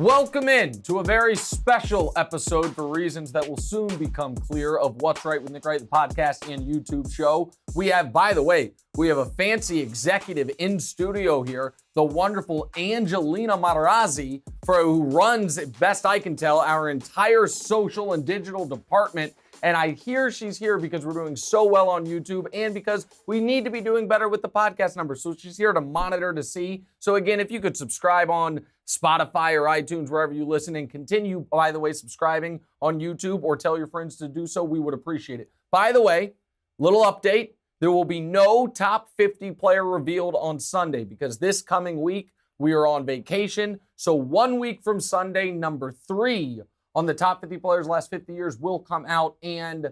Welcome in to a very special episode for reasons that will soon become clear of What's Right with Nick Wright, the podcast and YouTube show. We have a fancy executive in studio here, the wonderful Angelina Materazzi, who runs, best I can tell, our entire social and digital department. And I hear she's here because we're doing so well on YouTube and because we need to be doing better with the podcast numbers. So she's here to monitor to see. So again, if you could subscribe on Spotify or iTunes, wherever you listen, and continue, by the way, subscribing on YouTube or tell your friends to do so, we would appreciate it. By the way, little update, there will be no top 50 player revealed on Sunday because this coming week we are on vacation. So 1 week from Sunday, number 3 on the top 50 players last 50 years will come out, and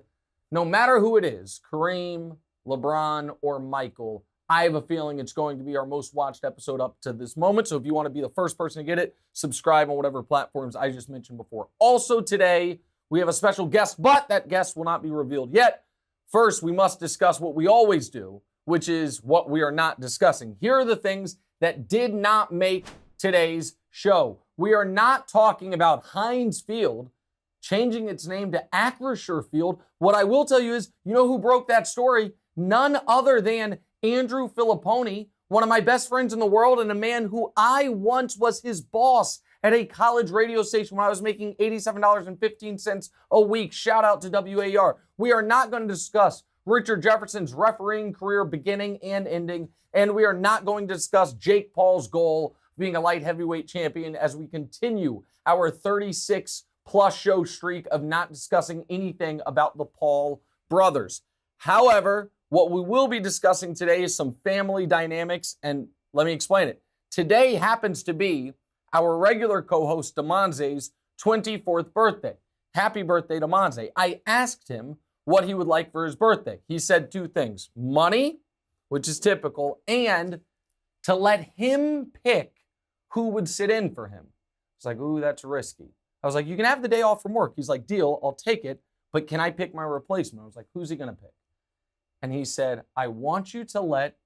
no matter who it is, Kareem, LeBron, or Michael, I have a feeling it's going to be our most watched episode up to this moment. So if you want to be the first person to get it, subscribe on whatever platforms I just mentioned before. Also today, we have a special guest, but that guest will not be revealed yet. First, we must discuss what we always do, which is what we are not discussing. Here are the things that did not make today's show. We are not talking about Heinz Field changing its name to Acrisure Field. What I will tell you is, you know who broke that story? None other than Andrew Filipponi, one of my best friends in the world and a man who I once was his boss at a college radio station when I was making $87.15 a week. Shout out to WAR. We are not going to discuss Richard Jefferson's refereeing career beginning and ending, and we are not going to discuss Jake Paul's goal being a light heavyweight champion as we continue our 36-plus show streak of not discussing anything about the Paul brothers. However, what we will be discussing today is some family dynamics, and let me explain it. Today happens to be our regular co-host Demonze's 24th birthday. Happy birthday, Demonze. I asked him what he would like for his birthday. He said 2 things: money, which is typical, and to let him pick who would sit in for him. I was like, ooh, that's risky. I was like, you can have the day off from work. He's like, deal, I'll take it, but can I pick my replacement? I was like, who's he gonna pick? And he said, I want you to let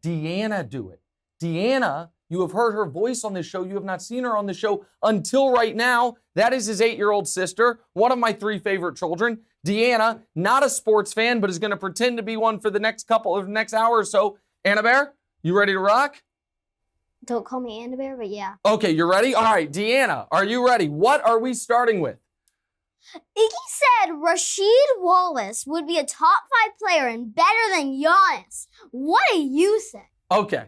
Deanna do it. Deanna, you have heard her voice on this show. You have not seen her on the show until right now. That is his 8-year-old sister, one of my 3 favorite children. Deanna, not a sports fan, but is gonna pretend to be one for the next hour or so. Anna Bear, you ready to rock? Don't call me Anna Bear, but yeah. Okay, you ready? All right, Deanna, are you ready? What are we starting with? Iggy said Rasheed Wallace would be a top 5 player and better than Giannis. What do you think? Okay,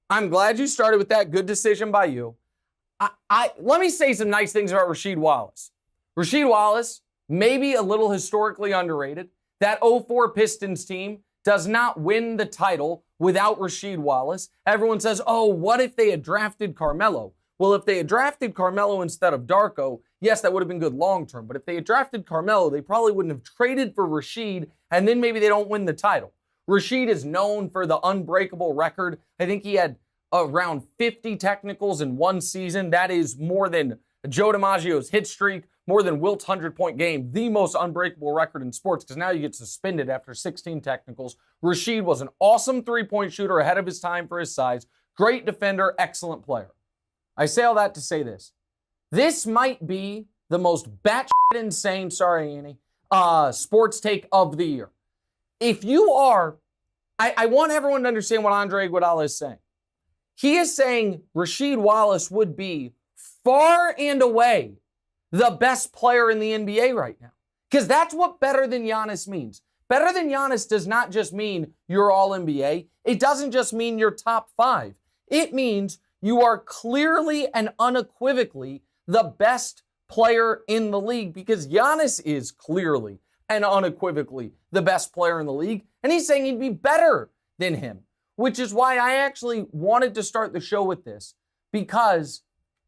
I'm glad you started with that. Good decision by you. Let me say some nice things about Rasheed Wallace. Rasheed Wallace, maybe a little historically underrated. That 04 Pistons team does not win the title without Rasheed Wallace. Everyone says, oh, what if they had drafted Carmelo? Well, if they had drafted Carmelo instead of Darko, yes, that would have been good long-term. But if they had drafted Carmelo, they probably wouldn't have traded for Rasheed, and then maybe they don't win the title. Rasheed is known for the unbreakable record. I think he had around 50 technicals in one season. That is more than Joe DiMaggio's hit streak, more than Wilt's 100-point game, the most unbreakable record in sports, because now you get suspended after 16 technicals. Rasheed was an awesome three-point shooter ahead of his time for his size. Great defender, excellent player. I say all that to say this. This might be the most batshit insane, sorry, Annie, sports take of the year. If you are, I want everyone to understand what Andre Iguodala is saying. He is saying Rasheed Wallace would be far and away the best player in the NBA right now. Because that's what better than Giannis means. Better than Giannis does not just mean you're all NBA. It doesn't just mean you're top 5. It means you are clearly and unequivocally the best player in the league, because Giannis is clearly and unequivocally the best player in the league. And he's saying he'd be better than him, which is why I actually wanted to start the show with this, because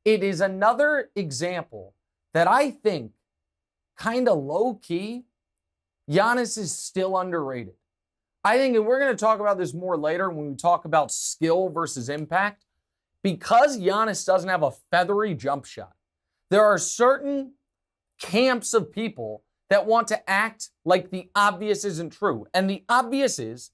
it is another example that I think kind of low-key, Giannis is still underrated. I think, and we're going to talk about this more later when we talk about skill versus impact, because Giannis doesn't have a feathery jump shot, there are certain camps of people that want to act like the obvious isn't true. And the obvious is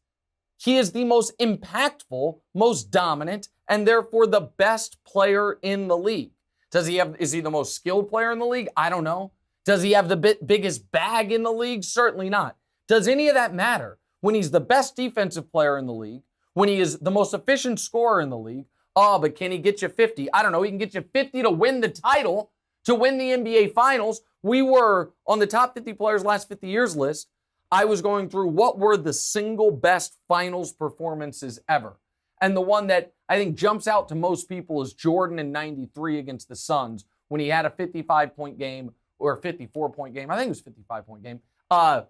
he is the most impactful, most dominant, and therefore the best player in the league. Is he the most skilled player in the league? I don't know. Does he have the biggest bag in the league? Certainly not. Does any of that matter when he's the best defensive player in the league, when he is the most efficient scorer in the league? Oh, but can he get you 50? I don't know. He can get you 50 to win the title, to win the NBA Finals. We were on the top 50 players last 50 years list. I was going through what were the single best finals performances ever. And the one that I think jumps out to most people is Jordan in 93 against the Suns when he had a 55-point game or a 54-point game. I think it was a 55-point game.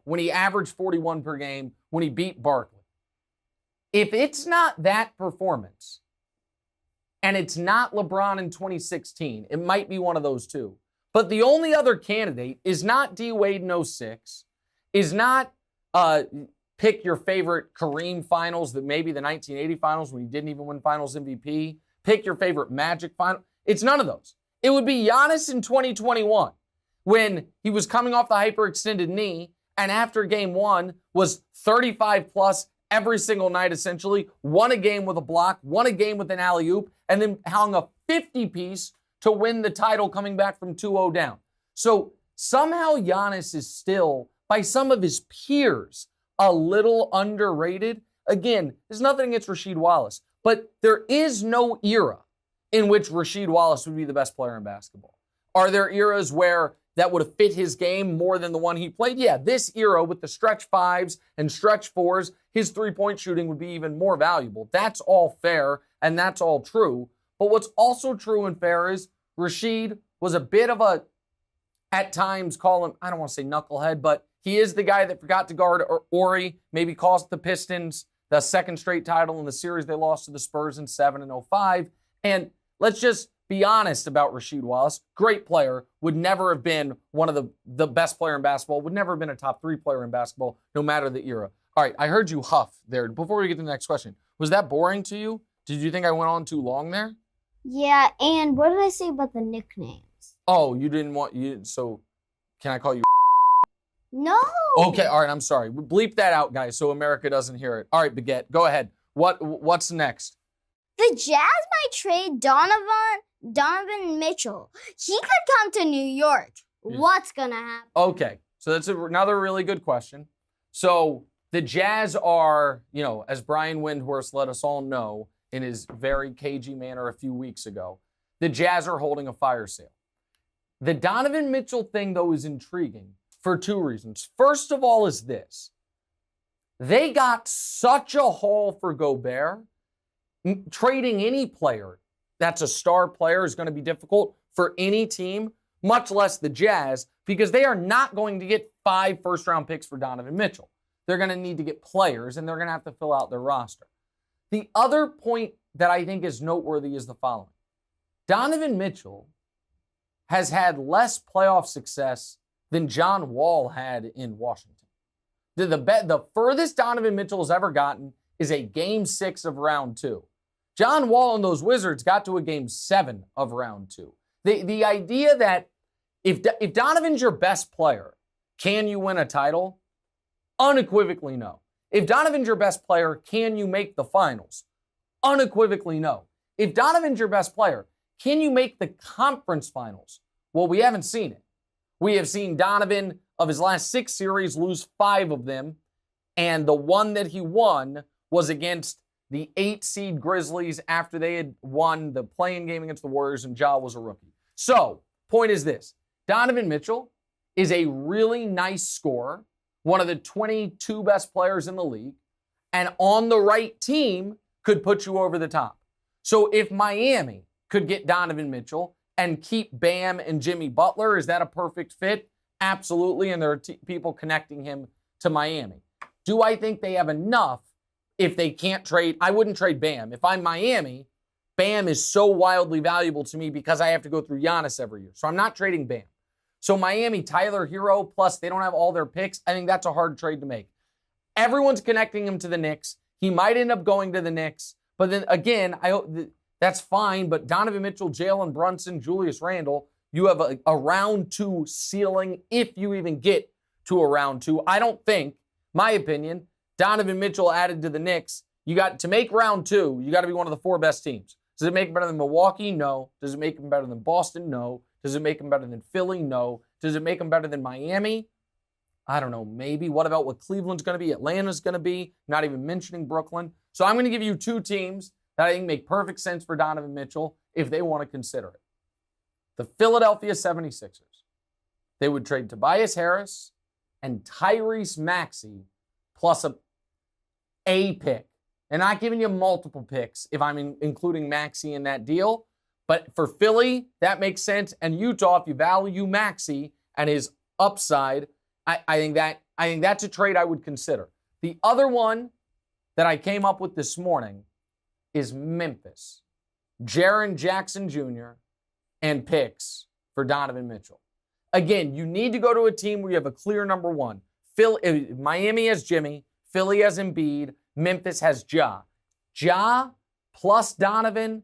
When he averaged 41 per game, when he beat Barkley. If it's not that performance, and it's not LeBron in 2016, it might be one of those two. But the only other candidate is not D-Wade in 06, is not pick your favorite Kareem finals, that maybe the 1980 finals when he didn't even win finals MVP. Pick your favorite Magic final. It's none of those. It would be Giannis in 2021 when he was coming off the hyperextended knee and after game one was 35 plus every single night essentially, won a game with a block, won a game with an alley-oop, and then hung a 50-piece to win the title coming back from 2-0 down. So somehow Giannis is still, by some of his peers, a little underrated. Again, there's nothing against Rasheed Wallace, but there is no era in which Rasheed Wallace would be the best player in basketball. Are there eras where that would have fit his game more than the one he played? Yeah, this era with the stretch fives and stretch fours, his three-point shooting would be even more valuable. That's all fair, and that's all true. But what's also true and fair is Rasheed was a bit of a, at times, call him, I don't want to say knucklehead, but he is the guy that forgot to guard Ori, maybe cost the Pistons the second straight title in the series they lost to the Spurs in 7 and 05. And let's just be honest about Rasheed Wallace. Great player, would never have been one of the best player in basketball, would never have been a top 3 player in basketball, no matter the era. All right, I heard you huff there. Before we get to the next question, was that boring to you? Did you think I went on too long there? Yeah, and what did I say about the nicknames? Oh, you didn't want, so can I call you? No. Okay, all right, I'm sorry. Bleep that out, guys, so America doesn't hear it. All right, Baguette, go ahead. What's next? The Jazz might trade Donovan Mitchell. He could come to New York. What's going to happen? Okay, so that's another really good question. So the Jazz are, as Brian Windhorst let us all know in his very cagey manner a few weeks ago, the Jazz are holding a fire sale. The Donovan Mitchell thing, though, is intriguing for 2 reasons. First of all is this. They got such a haul for Gobert. Trading any player that's a star player is going to be difficult for any team, much less the Jazz, because they are not going to get 5 first-round picks for Donovan Mitchell. They're going to need to get players, and they're going to have to fill out their roster. The other point that I think is noteworthy is the following. Donovan Mitchell has had less playoff success than John Wall had in Washington. The furthest Donovan Mitchell has ever gotten is a Game 6 of Round 2. John Wall and those Wizards got to a Game 7 of Round 2. The idea that if Donovan's your best player, can you win a title? Unequivocally no. If Donovan's your best player, can you make the finals? Unequivocally no. If Donovan's your best player, can you make the conference finals? Well, we haven't seen it. We have seen Donovan, of his last 6 series, lose 5 of them, and the one that he won was against the 8-seed Grizzlies after they had won the play-in game against the Warriors and Ja was a rookie. So, point is this. Donovan Mitchell is a really nice scorer, one of the 22 best players in the league, and on the right team could put you over the top. So if Miami could get Donovan Mitchell and keep Bam and Jimmy Butler, is that a perfect fit? Absolutely, and there are people connecting him to Miami. Do I think they have enough if they can't trade? I wouldn't trade Bam. If I'm Miami, Bam is so wildly valuable to me because I have to go through Giannis every year. So I'm not trading Bam. So Miami, Tyler Hero, plus they don't have all their picks. I think that's a hard trade to make. Everyone's connecting him to the Knicks. He might end up going to the Knicks. But then again, that's fine. But Donovan Mitchell, Jalen Brunson, Julius Randle, you have a round 2 ceiling if you even get to a round 2. I don't think, my opinion, Donovan Mitchell added to the Knicks, you got to make round 2, you got to be one of the 4 best teams. Does it make him better than Milwaukee? No. Does it make him better than Boston? No. Does it make him better than Philly? No. Does it make him better than Miami? I don't know, maybe. What about what Cleveland's going to be? Atlanta's going to be? Not even mentioning Brooklyn. So I'm going to give you two teams that I think make perfect sense for Donovan Mitchell if they want to consider it. The Philadelphia 76ers. They would trade Tobias Harris and Tyrese Maxey plus a pick. And not giving you multiple picks if I'm including Maxey in that deal. But for Philly, that makes sense. And Utah, if you value Maxey and his upside, I think that's a trade I would consider. The other one that I came up with this morning is Memphis. Jaren Jackson Jr. and picks for Donovan Mitchell. Again, you need to go to a team where you have a clear number one. Miami has Jimmy. Philly has Embiid. Memphis has Ja. Ja plus Donovan,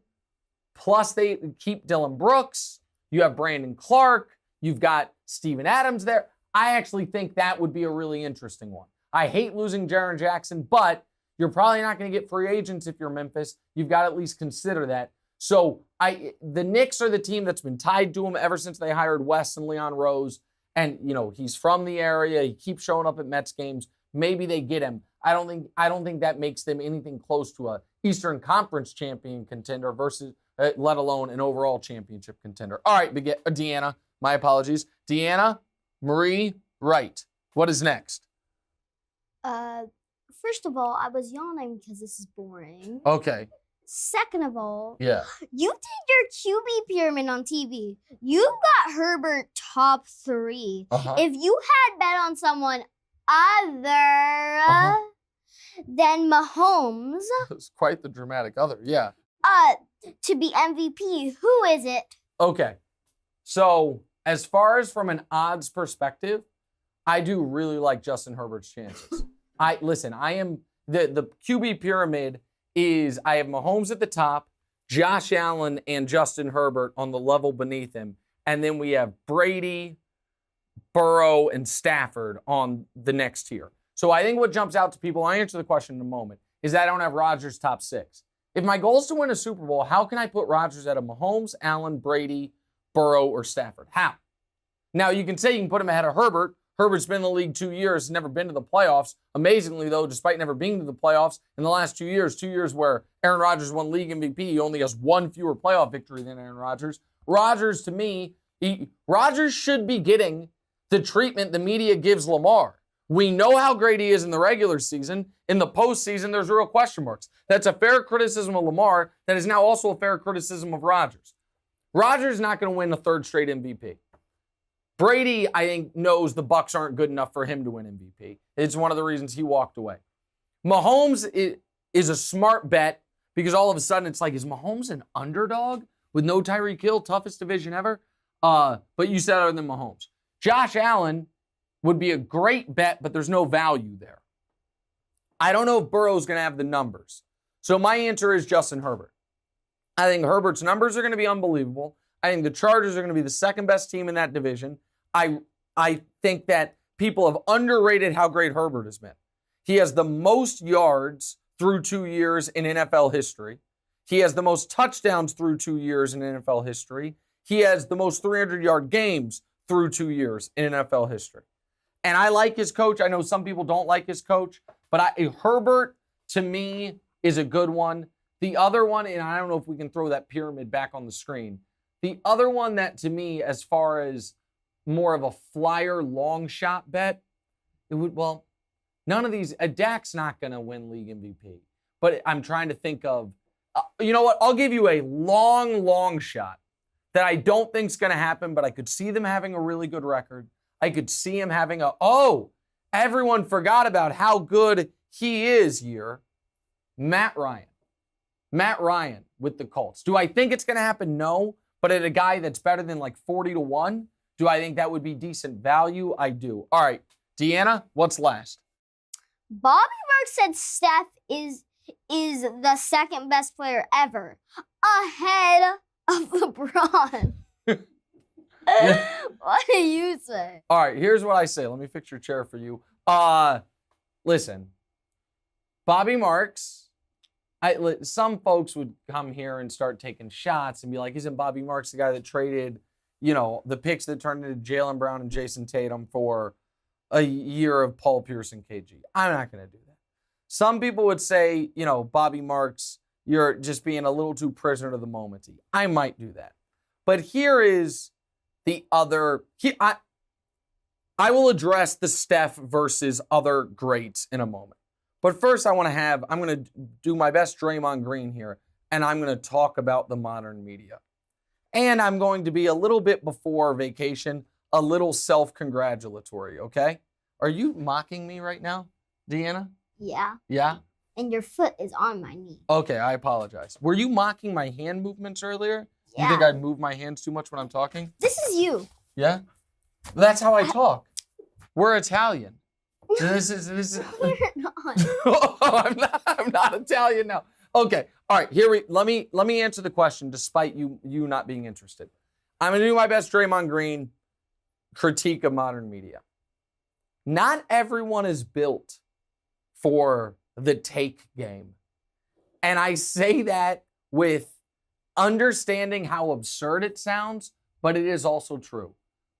plus they keep Dylan Brooks. You have Brandon Clark. You've got Steven Adams there. I actually think that would be a really interesting one. I hate losing Jaren Jackson, but you're probably not going to get free agents if you're Memphis. You've got to at least consider that. So the Knicks are the team that's been tied to him ever since they hired Wes and Leon Rose. And, he's from the area. He keeps showing up at Mets games. Maybe they get him. I don't think that makes them anything close to a Eastern Conference champion contender versus, let alone an overall championship contender. All right, Deanna, my apologies. Deanna Marie Wright. What is next? First of all, I was yawning because this is boring. Okay. Second of all, yeah, you did your QB pyramid on TV. You got Herbert top 3. Uh-huh. If you had bet on someone other than Mahomes, it's quite the dramatic other. Yeah. To be MVP, who is it? Okay. So as far as from an odds perspective, I do really like Justin Herbert's chances. I am the QB pyramid is I have Mahomes at the top, Josh Allen and Justin Herbert on the level beneath him, and then we have Brady, Burrow, and Stafford on the next tier. So I think what jumps out to people, I answer the question in a moment, is that I don't have Rodgers top 6. If my goal is to win a Super Bowl, how can I put Rodgers ahead of Mahomes, Allen, Brady, Burrow, or Stafford? How? Now, you can say you can put him ahead of Herbert. Herbert's been in the league 2 years, never been to the playoffs. Amazingly, though, despite never being to the playoffs, in the last 2 years where Aaron Rodgers won league MVP, he only has one fewer playoff victory than Aaron Rodgers. Rodgers, to me, Rodgers should be getting the treatment the media gives Lamar. We know how great he is in the regular season. In the postseason, there's real question marks. That's a fair criticism of Lamar. That is now also a fair criticism of Rodgers. Rodgers is not going to win a third straight MVP. Brady, I think, knows the Bucks aren't good enough for him to win MVP. It's one of the reasons he walked away. Mahomes is a smart bet because all of a sudden it's like, is Mahomes an underdog with no Tyreek Hill, toughest division ever? But you said other than Mahomes. Josh Allen would be a great bet, but there's no value there. I don't know if Burrow's going to have the numbers. So my answer is Justin Herbert. I think Herbert's numbers are going to be unbelievable. I think the Chargers are going to be the second best team in that division. I think that people have underrated how great Herbert has been. He has the most yards through 2 years in NFL history. He has the most touchdowns through 2 years in NFL history. He has the most 300-yard games through 2 years in NFL history. And I like his coach. I know some people don't like his coach, but Herbert, to me, is a good one. The other one, and I don't know if we can throw that pyramid back on the screen, the other one that, to me, as far as more of a flyer long shot bet, none of these, Dak's not going to win league MVP. But I'm trying to think of, you know what? I'll give you a long shot that I don't think is going to happen, but I could see them having a really good record. I could see him having everyone forgot about how good he is here. Matt Ryan. Matt Ryan with the Colts. Do I think it's going to happen? No. But at a guy that's better than like 40-1, do I think that would be decent value? I do. All right, Deanna, what's last? Bobby Marks said Steph is the second best player ever, ahead of LeBron. What do you say? All right, here's what I say. Let me fix your chair for you. Listen, Bobby Marks Some folks would come here and start taking shots and be like, isn't Bobby Marks the guy that traded, the picks that turned into Jaylen Brown and Jason Tatum for a year of Paul Pierce and KG? I'm not going to do that. Some people would say, Bobby Marks, you're just being a little too prisoner of the moment. I might do that. But here is the other. I will address the Steph versus other greats in a moment. But first, I'm going to do my best Draymond Green here, and I'm going to talk about the modern media. And I'm going to be a little bit before vacation, a little self-congratulatory, okay? Are you mocking me right now, Deanna? Yeah. Yeah? And your foot is on my knee. Okay, I apologize. Were you mocking my hand movements earlier? Yeah. You think I move my hands too much when I'm talking? This is you. Yeah? That's how I talk. We're Italian. This is. You're not. Oh, I'm not Italian now. Okay. All right. Let me answer the question despite you not being interested. I'm gonna do my best Draymond Green critique of modern media. Not everyone is built for the take game. And I say that with understanding how absurd it sounds, but it is also true.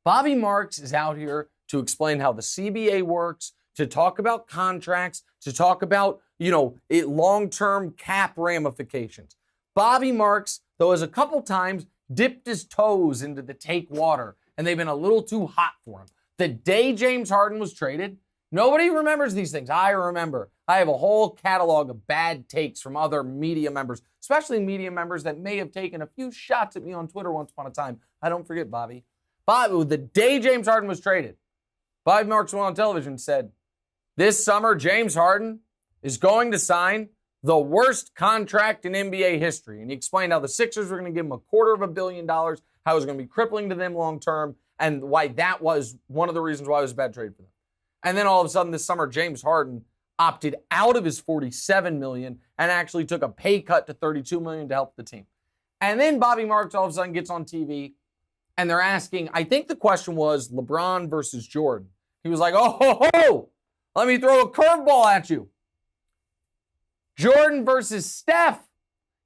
Bobby Marks is out here to explain how the CBA works, to talk about contracts, to talk about, long-term cap ramifications. Bobby Marks, though, has a couple times dipped his toes into the take water, and they've been a little too hot for him. The day James Harden was traded, nobody remembers these things. I remember. I have a whole catalog of bad takes from other media members, especially media members that may have taken a few shots at me on Twitter once upon a time. I don't forget Bobby. The day James Harden was traded, Bobby Marks went on television and said, this summer, James Harden is going to sign the worst contract in NBA history. And he explained how the Sixers were going to give him $250 million, how it was going to be crippling to them long term, and why that was one of the reasons why it was a bad trade for them. And then all of a sudden this summer, James Harden opted out of his $47 million and actually took a pay cut to $32 million to help the team. And then Bobby Marks all of a sudden gets on TV, and they're asking, I think the question was LeBron versus Jordan. He was like, let me throw a curveball at you. Jordan versus Steph,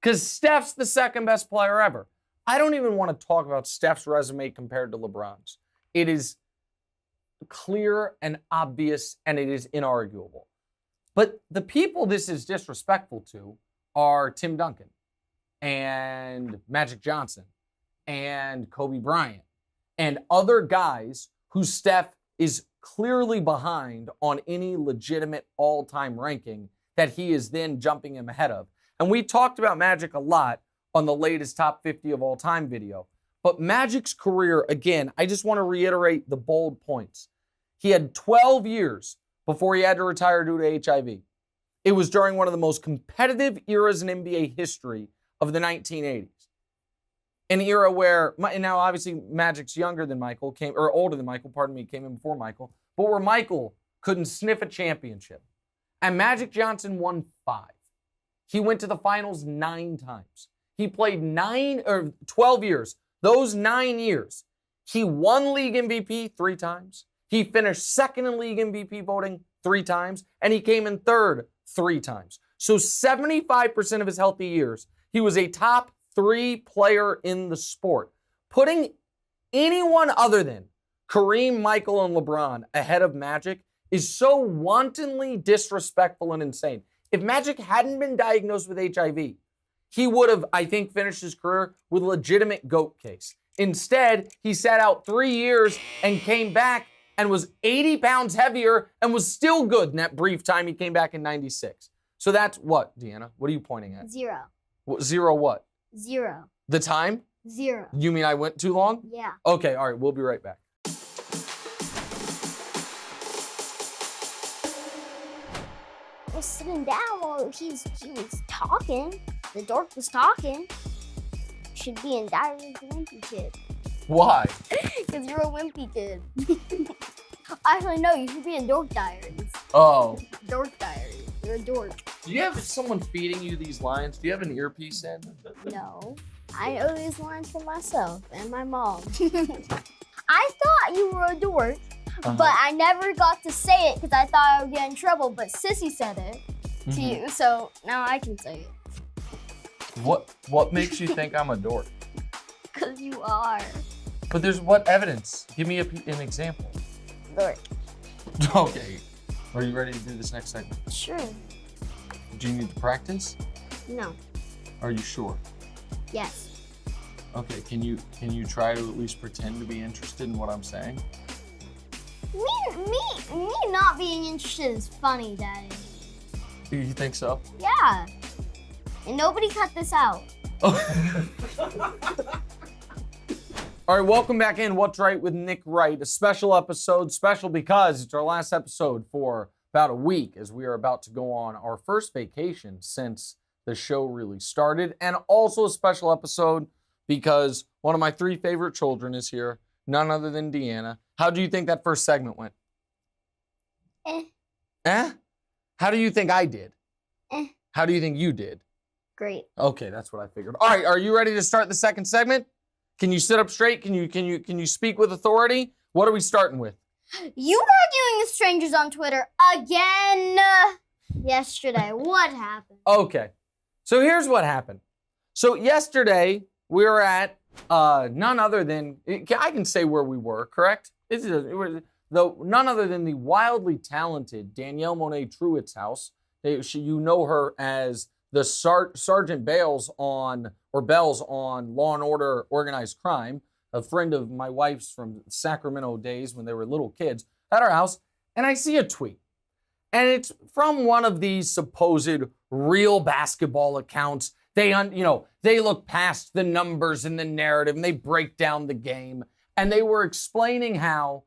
because Steph's the second best player ever. I don't even want to talk about Steph's resume compared to LeBron's. It is clear and obvious, and it is inarguable. But the people this is disrespectful to are Tim Duncan and Magic Johnson and Kobe Bryant and other guys who Steph is clearly behind on any legitimate all-time ranking that he is then jumping him ahead of. And we talked about Magic a lot on the latest top 50 of all time video. But Magic's career, again, I just want to reiterate the bold points. He had 12 years before he had to retire due to HIV. It was during one of the most competitive eras in NBA history of the 1980s. An era where, now obviously Magic's older than Michael, came in before Michael, but where Michael couldn't sniff a championship. And Magic Johnson won 5. He went to the finals 9 times. He played 12 years. Those 9 years, he won league MVP 3 times. He finished second in league MVP voting 3 times, and he came in third 3 times. So 75% of his healthy years, he was a top 3 player in the sport. Putting anyone other than Kareem, Michael, and LeBron ahead of Magic is so wantonly disrespectful and insane. If Magic hadn't been diagnosed with HIV, he would have, I think, finished his career with a legitimate GOAT case. Instead, he sat out 3 years and came back and was 80 pounds heavier and was still good in that brief time he came back in 96. So that's what, Deanna? What are you pointing at? 0. 0 what? 0. The time? 0. You mean I went too long? Yeah. Okay, all right, we'll be right back. I was sitting down while he was talking. The dork was talking. Should be in Diary of a Wimpy Kid. Why? Because you're a wimpy kid. Actually, no, you should be in Dork Diaries. Oh. Dork Diaries. You're a dork. Do you have someone feeding you these lines? Do you have an earpiece in? No. I know these lines for myself and my mom. I thought you were a dork, but I never got to say it because I thought I would get in trouble, but Sissy said it to you, so now I can say it. What makes you think I'm a dork? Because you are. But there's what evidence? Give me an example. Dork. Okay. Are you ready to do this next segment? Sure. Do you need to practice? No. Are you sure? Yes. Okay, can you try to at least pretend to be interested in what I'm saying? Me not being interested is funny, Daddy. You think so? Yeah. And nobody cut this out. All right, welcome back in What's Right with Nick Wright, a special episode, special because it's our last episode for about a week as we are about to go on our first vacation since the show really started, and also a special episode because one of my 3 favorite children is here, none other than Deanna. How do you think that first segment went? How do you think I did? How do you think you did? Great. Okay, that's what I figured. All right, are you ready to start the second segment? Can you sit up straight? Can you speak with authority? What are we starting with? You were arguing with strangers on Twitter again yesterday. What happened? Okay, so here's what happened. So yesterday we were at none other than, I can say where we were, correct? None other than the wildly talented Danielle Monet Truitt's house. You know her as the Sergeant Bells on Law and Order Organized Crime, a friend of my wife's from Sacramento days when they were little kids, at our house, and I see a tweet. And it's from one of these supposed real basketball accounts. They look past the numbers and the narrative, and they break down the game. And they were explaining how,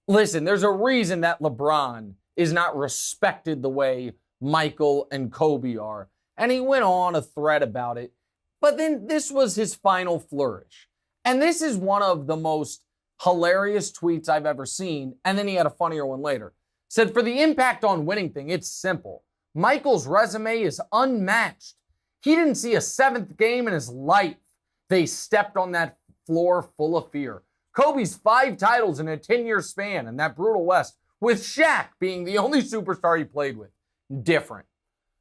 listen, there's a reason that LeBron is not respected the way Michael and Kobe are. And he went on a thread about it. But then this was his final flourish. And this is one of the most hilarious tweets I've ever seen. And then he had a funnier one later. Said, for the impact on winning thing, it's simple. Michael's resume is unmatched. He didn't see a 7th game in his life. They stepped on that floor full of fear. Kobe's 5 titles in a 10-year span in that brutal West, with Shaq being the only superstar he played with. Different.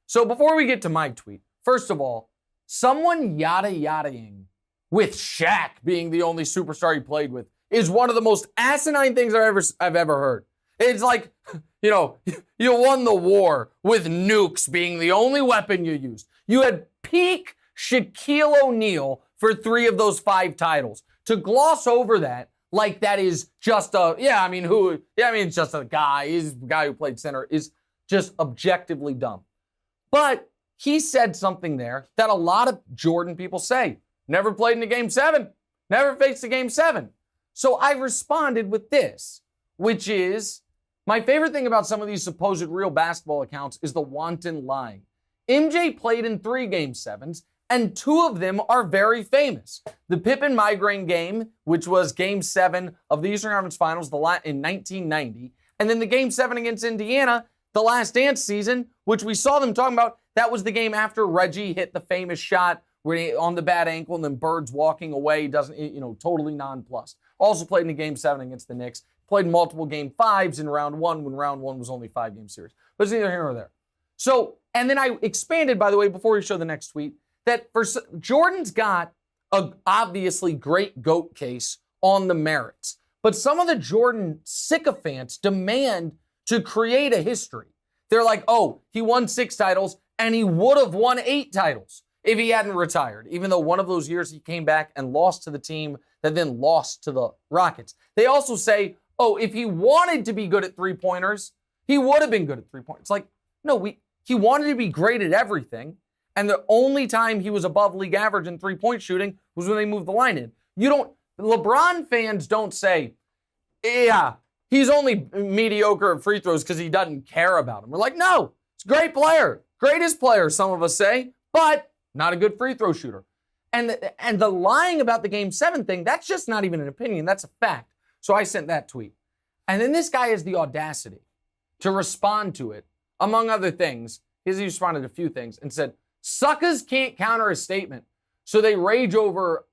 So before we get to my tweet, first of all, someone yada-yadaing with Shaq being the only superstar he played with is one of the most asinine things I've ever heard. It's like, you won the war with nukes being the only weapon you used. You had peak Shaquille O'Neal for 3 of those 5 titles. To gloss over that, like that is just it's just a guy. He's a guy who played center, is just objectively dumb. But he said something there that a lot of Jordan people say. Never played in a game 7. Never faced a game 7. So I responded with this, which is, my favorite thing about some of these supposed real basketball accounts is the wanton lying. MJ played in 3 game 7s, and 2 of them are very famous. The Pippen migraine game, which was game 7 of the Eastern Conference Finals in 1990, and then the game 7 against Indiana, the Last Dance season, which we saw them talking about. That was the game after Reggie hit the famous shot on the bad ankle, and then Bird's walking away, totally nonplussed. Also played in a game 7 against the Knicks. Played multiple game 5s in round 1 when round 1 was only 5-game series. But it's neither here nor there. So, and then I expanded, by the way, before we show the next tweet, that Jordan's got a obviously great GOAT case on the merits. But some of the Jordan sycophants demand to create a history. They're like, oh, he won 6 titles, and he would have won 8 titles if he hadn't retired, even though one of those years he came back and lost to the team that then lost to the Rockets. They also say, oh, if he wanted to be good at 3-pointers, he would have been good at 3-pointers. It's like, no, he wanted to be great at everything, and the only time he was above league average in 3-point shooting was when they moved the line in. LeBron fans don't say, yeah, he's only mediocre at free throws because he doesn't care about them. We're like, no, he's a great player. Greatest player, some of us say, but not a good free throw shooter. And the lying about the game 7 thing, that's just not even an opinion. That's a fact. So I sent that tweet. And then this guy has the audacity to respond to it, among other things. He responded to a few things and said, suckers can't counter a statement, so they rage over,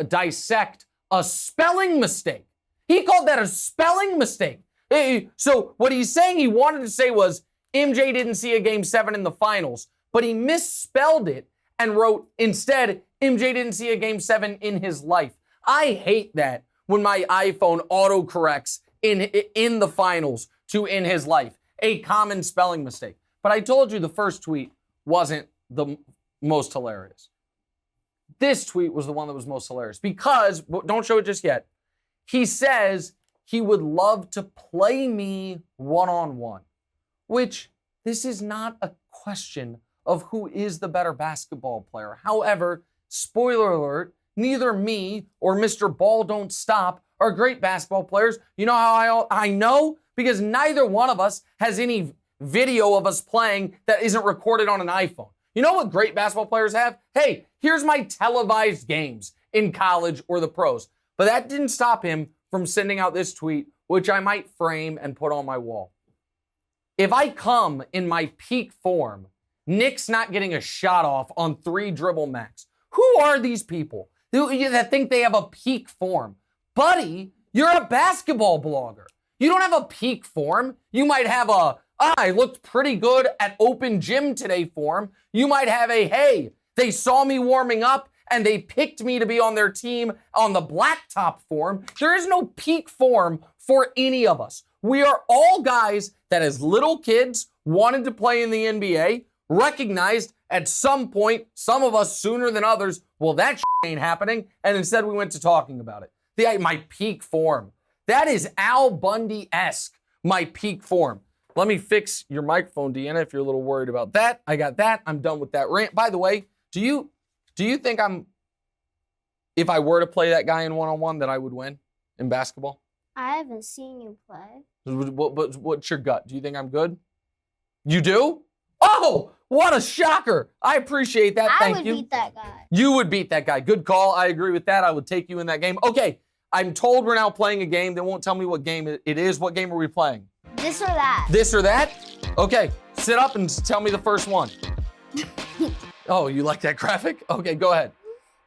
dissect a spelling mistake. He called that a spelling mistake. So what he's saying he wanted to say was MJ didn't see a game 7 in the finals, but he misspelled it and wrote, instead, MJ didn't see a Game 7 in his life. I hate that when my iPhone autocorrects in the finals to in his life. A common spelling mistake. But I told you the first tweet wasn't the most hilarious. This tweet was the one that was most hilarious because, don't show it just yet, he says he would love to play me one-on-one, which this is not a question of who is the better basketball player. However, spoiler alert, neither me or Mr. Ball Don't Stop are great basketball players. You know how I know? Because neither one of us has any video of us playing that isn't recorded on an iPhone. You know what great basketball players have? Hey, here's my televised games in college or the pros. But that didn't stop him from sending out this tweet, which I might frame and put on my wall. If I come in my peak form, Nick's not getting a shot off on 3 dribble max. Who are these people that think they have a peak form? Buddy, you're a basketball blogger. You don't have a peak form. You might have I looked pretty good at open gym today form. You might have hey, they saw me warming up and they picked me to be on their team on the blacktop form. There is no peak form for any of us. We are all guys that as little kids wanted to play in the NBA, recognized at some point, some of us sooner than others, well, that ain't happening, and instead we went to talking about it. My peak form. That is Al Bundy-esque, my peak form. Let me fix your microphone, Deanna, if you're a little worried about that. I got that. I'm done with that rant. By the way, do you think if I were to play that guy in one-on-one, that I would win in basketball? I haven't seen you play. What's your gut? Do you think I'm good? You do? Oh, what a shocker. I appreciate that. Thank you. I would beat that guy. You would beat that guy. Good call. I agree with that. I would take you in that game. Okay, I'm told we're now playing a game. They won't tell me what game it is. What game are we playing? This or that. This or that? Okay, sit up and tell me the first one. Oh, you like that graphic? Okay, go ahead.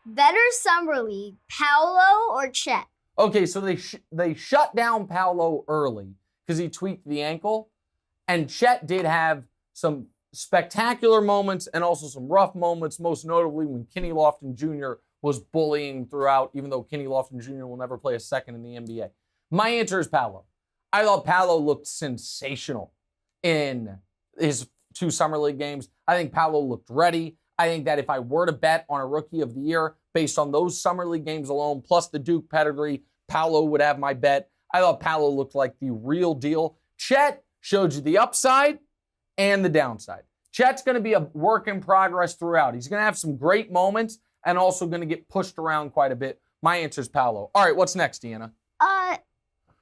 Better summer league, Paolo or Chet? Okay, so they shut down Paolo early because he tweaked the ankle, and Chet did have some spectacular moments and also some rough moments, most notably when Kenny Lofton Jr. was bullying throughout, even though Kenny Lofton Jr. will never play a second in the NBA. My answer is Paolo. I thought Paolo looked sensational in his 2 Summer League games. I think Paolo looked ready. I think that if I were to bet on a Rookie of the Year based on those Summer League games alone, plus the Duke pedigree, Paolo would have my bet. I thought Paolo looked like the real deal. Chet showed you the upside and the downside. Chet's going to be a work in progress throughout. He's going to have some great moments and also going to get pushed around quite a bit. My answer is Paolo. All right, what's next, Deanna?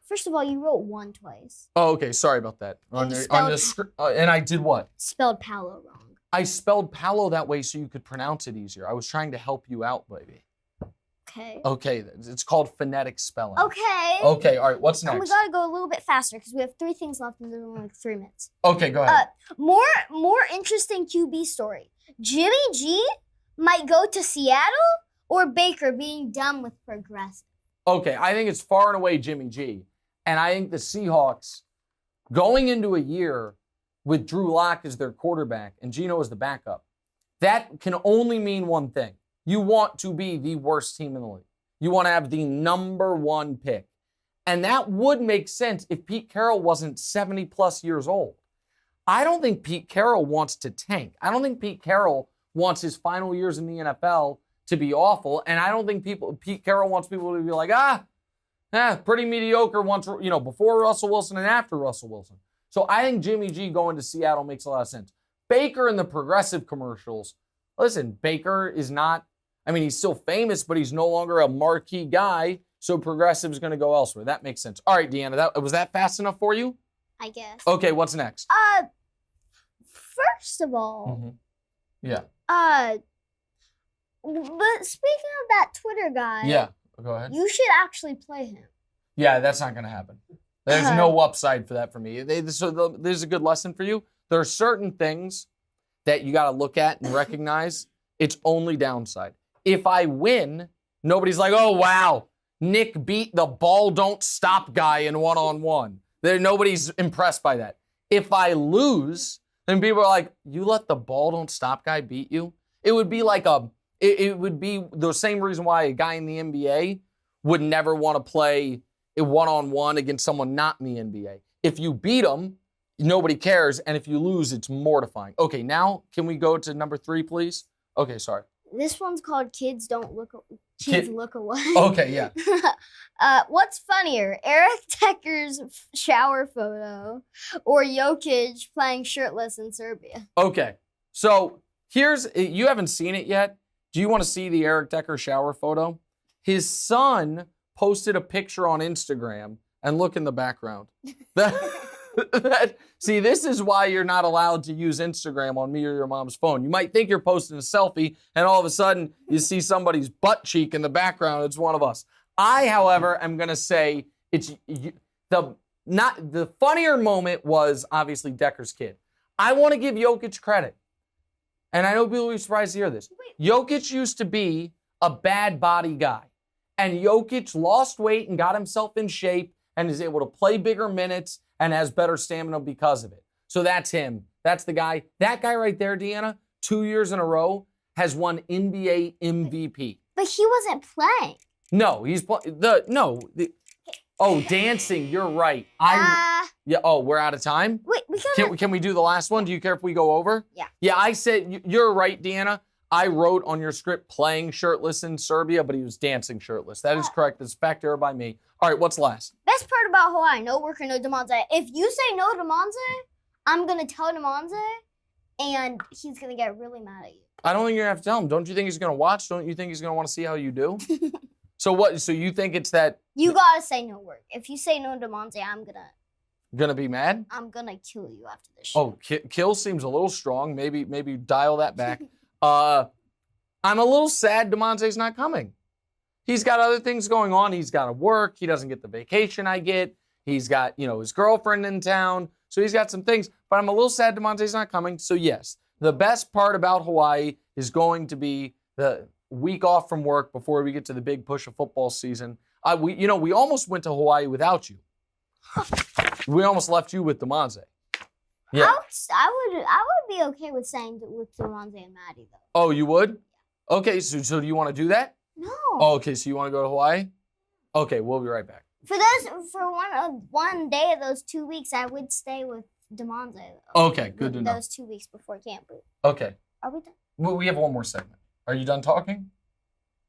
First of all, you wrote 1 twice. Oh, okay. Sorry about that. And I did what? Spelled Paolo wrong. I spelled Paolo that way so you could pronounce it easier. I was trying to help you out, baby. Okay. Okay, it's called phonetic spelling. Okay. Okay, all right, what's next? And we gotta go a little bit faster because we have 3 things left and there's only like 3 minutes. Okay, go ahead. More interesting QB story. Jimmy G might go to Seattle or Baker being done with progressive? Okay, I think it's far and away Jimmy G. And I think the Seahawks, going into a year with Drew Lock as their quarterback and Geno as the backup, that can only mean one thing. You want to be the worst team in the league. You want to have the number 1 pick. And that would make sense if Pete Carroll wasn't 70-plus years old. I don't think Pete Carroll wants to tank. I don't think Pete Carroll wants his final years in the NFL to be awful. And I don't think Pete Carroll wants people to be like, pretty mediocre once, before Russell Wilson and after Russell Wilson. So I think Jimmy G going to Seattle makes a lot of sense. Baker in the progressive commercials. Listen, Baker is not, he's still famous, but he's no longer a marquee guy. So progressive is going to go elsewhere. That makes sense. All right, Deanna, was that fast enough for you? I guess. Okay, what's next? First of all. Mm-hmm. Yeah. But speaking of that Twitter guy. Yeah, go ahead. You should actually play him. Yeah, that's not going to happen. There's no upside for that for me. So there's a good lesson for you. There are certain things that you got to look at and recognize. It's only downside. If I win, nobody's like, oh, wow, Nick beat the ball don't stop guy in one-on-one. Nobody's impressed by that. If I lose, then people are like, you let the ball don't stop guy beat you? It would be like it would be the same reason why a guy in the NBA would never want to play a one-on-one against someone not in the NBA. If you beat them, nobody cares, and if you lose, it's mortifying. Okay, now can we go to number 3, please? Okay, sorry. This one's called Kids Look Away. Okay, yeah. What's funnier, Eric Decker's shower photo or Jokic playing shirtless in Serbia? Okay, so you haven't seen it yet. Do you want to see the Eric Decker shower photo? His son posted a picture on Instagram, and look in the background. See, this is why you're not allowed to use Instagram on me or your mom's phone. You might think you're posting a selfie, and all of a sudden you see somebody's butt cheek in the background. It's one of us. I, however, am going to say the funnier moment was obviously Decker's kid. I want to give Jokic credit, and I know people will be surprised to hear this. Jokic used to be a bad body guy, and Jokic lost weight and got himself in shape and is able to play bigger minutes and has better stamina because of it. So that's him. That's the guy. That guy right there, Deanna, 2 years in a row, has won NBA MVP. But he wasn't playing. No, he's dancing. You're right. We're out of time? Wait, Can we do the last one? Do you care if we go over? Yeah. Yeah, I said, you're right, Deanna. I wrote on your script playing shirtless in Serbia, but he was dancing shirtless. That is correct. It's a fact error by me. All right, what's last? Best part about Hawaii, no worker, no Demonze. If you say no Demonze, I'm going to tell Demonze, and he's going to get really mad at you. I don't think you're going to have to tell him. Don't you think he's going to watch? Don't you think he's going to want to see how you do? So you think it's that... You got to say no work. If you say no Demonze, I'm going to... Gonna be mad? I'm going to kill you after this show. Oh, kill seems a little strong. Maybe dial that back. I'm a little sad Demonte's not coming. He's got other things going on. He's got to work. He doesn't get the vacation I get. He's got, his girlfriend in town. So he's got some things. But I'm a little sad Demonte's not coming. So yes, the best part about Hawaii is going to be the week off from work before we get to the big push of football season. We almost went to Hawaii without you. We almost left you with Demonte. Yeah. I would be okay with saying with Demonte and Maddie though. Oh, you would? Okay, so do you want to do that? No. Oh, okay, so you want to go to Hawaii? Okay, we'll be right back. For one day of those 2 weeks, I would stay with Demonte. Okay, good to know. Those 2 weeks before camp. Okay. Are we done? Well, we have one more segment. Are you done talking?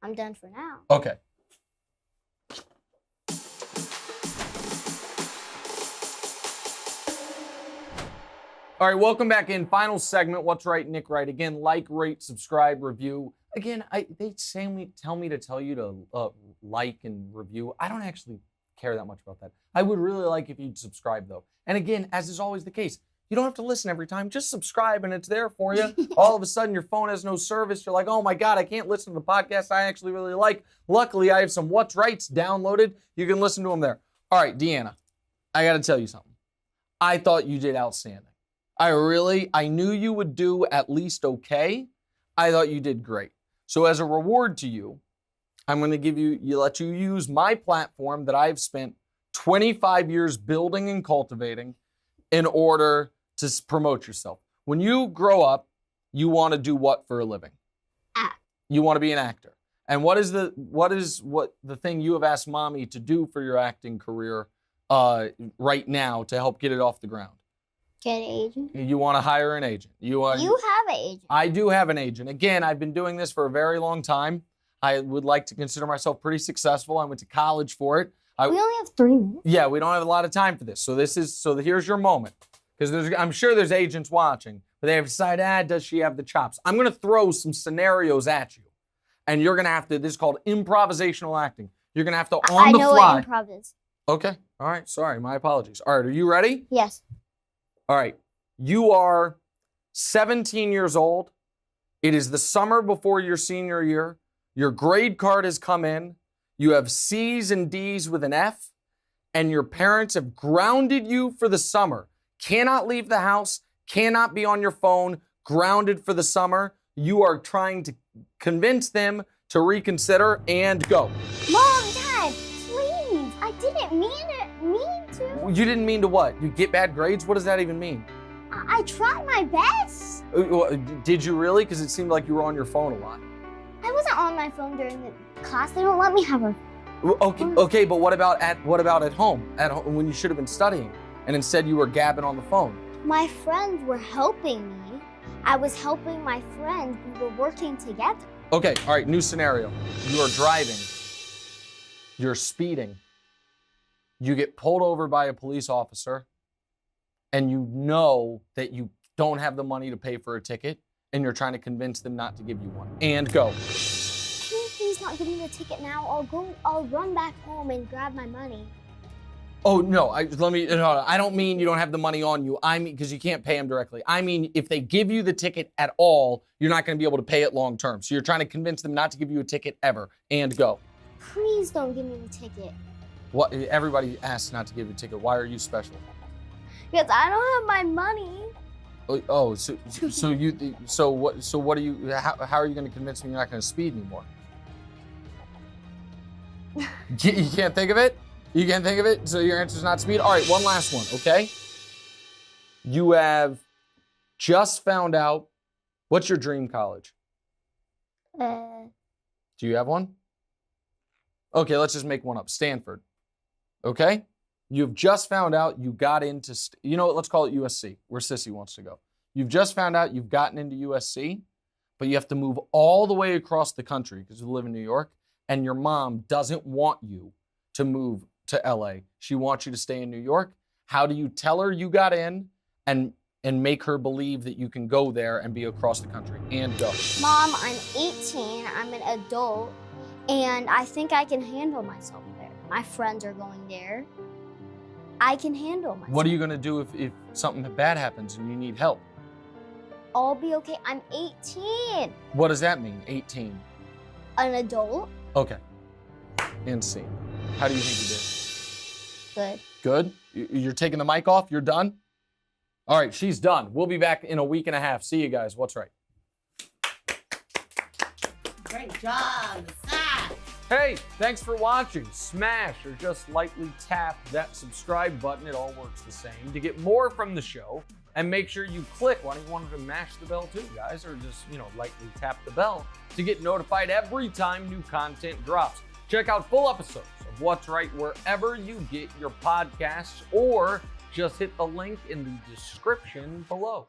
I'm done for now. Okay. All right, welcome back in. Final segment, What's Right, Nick Wright. Again, like, rate, subscribe, review. Again, they tell me to tell you to like and review. I don't actually care that much about that. I would really like if you'd subscribe, though. And again, as is always the case, you don't have to listen every time. Just subscribe, and it's there for you. All of a sudden, your phone has no service. You're like, oh, my God, I can't listen to the podcast I actually really like. Luckily, I have some What's Rights downloaded. You can listen to them there. All right, Deanna, I got to tell you something. I thought you did outstanding. I knew you would do at least okay. I thought you did great. So as a reward to you, I'm going to let you use my platform that I've spent 25 years building and cultivating in order to promote yourself. When you grow up, you want to do what for a living? Act. You want to be an actor. And what is the thing you have asked mommy to do for your acting career right now to help get it off the ground? Get an agent. You want to hire an agent. You have an agent. I do have an agent. Again, I've been doing this for a very long time. I would like to consider myself pretty successful. I went to college for it. We only have 3 minutes. Yeah, we don't have a lot of time for this. So here's your moment. Because I'm sure there's agents watching, but they have decided, does she have the chops? I'm going to throw some scenarios at you. And you're going to have to, this is called improvisational acting. You're going to have to on the fly. I know what improv is. Okay. All right. Sorry. My apologies. All right. Are you ready? Yes. All right. You are 17 years old. It is the summer before your senior year. Your grade card has come in. You have C's and D's with an F. And your parents have grounded you for the summer. Cannot leave the house. Cannot be on your phone. Grounded for the summer. You are trying to convince them to reconsider and go. Mom, Dad, please. I didn't mean to. You didn't mean to what? You get bad grades? What does that even mean? I tried my best. Did you really? Because it seemed like you were on your phone a lot. I wasn't on my phone during the class. They don't let me have a Okay, but what about at home? At home when you should have been studying, and instead you were gabbing on the phone. My friends were helping me. I was helping my friends. We were working together. Okay, all right, new scenario. You are driving. You're speeding. You get pulled over by a police officer, and you know that you don't have the money to pay for a ticket, and you're trying to convince them not to give you one. And go. Can you please not give me the ticket now? I'll run back home and grab my money. Oh, no, I don't mean you don't have the money on you. I mean, because you can't pay them directly. I mean, if they give you the ticket at all, you're not going to be able to pay it long term. So you're trying to convince them not to give you a ticket ever. And go. Please don't give me the ticket. What? Everybody asks not to give you a ticket. Why are you special? Because I don't have my money. Oh, so what are you? How are you going to convince me you're not going to speed anymore? You can't think of it? You can't think of it? So your answer's not speed? All right, one last one, okay? You have just found out, what's your dream college? Do you have one? Okay, let's just make one up. Stanford, okay? You've just found out you got into, you know what, let's call it USC, where Sissy wants to go. You've just found out you've gotten into USC, but you have to move all the way across the country because you live in New York, and your mom doesn't want you to move to LA. She wants you to stay in New York. How do you tell her you got in and make her believe that you can go there and be across the country? And go. Mom, I'm 18, I'm an adult, and I think I can handle myself there. My friends are going there. I can handle myself. What are you gonna do if something bad happens and you need help? I'll be okay. I'm 18. What does that mean, 18? An adult. Okay. And see. How do you think you did? Good. Good? You're taking the mic off? You're done? All right, she's done. We'll be back in a week and a half. See you guys. What's right? Great job, Zach. Hey, thanks for watching. Smash or just lightly tap that subscribe button. It all works the same. To get more from the show, and make sure you click. Why don't you want to mash the bell too, guys? Or just, lightly tap the bell to get notified every time new content drops. Check out full episodes of What's Right wherever you get your podcasts, or just hit the link in the description below.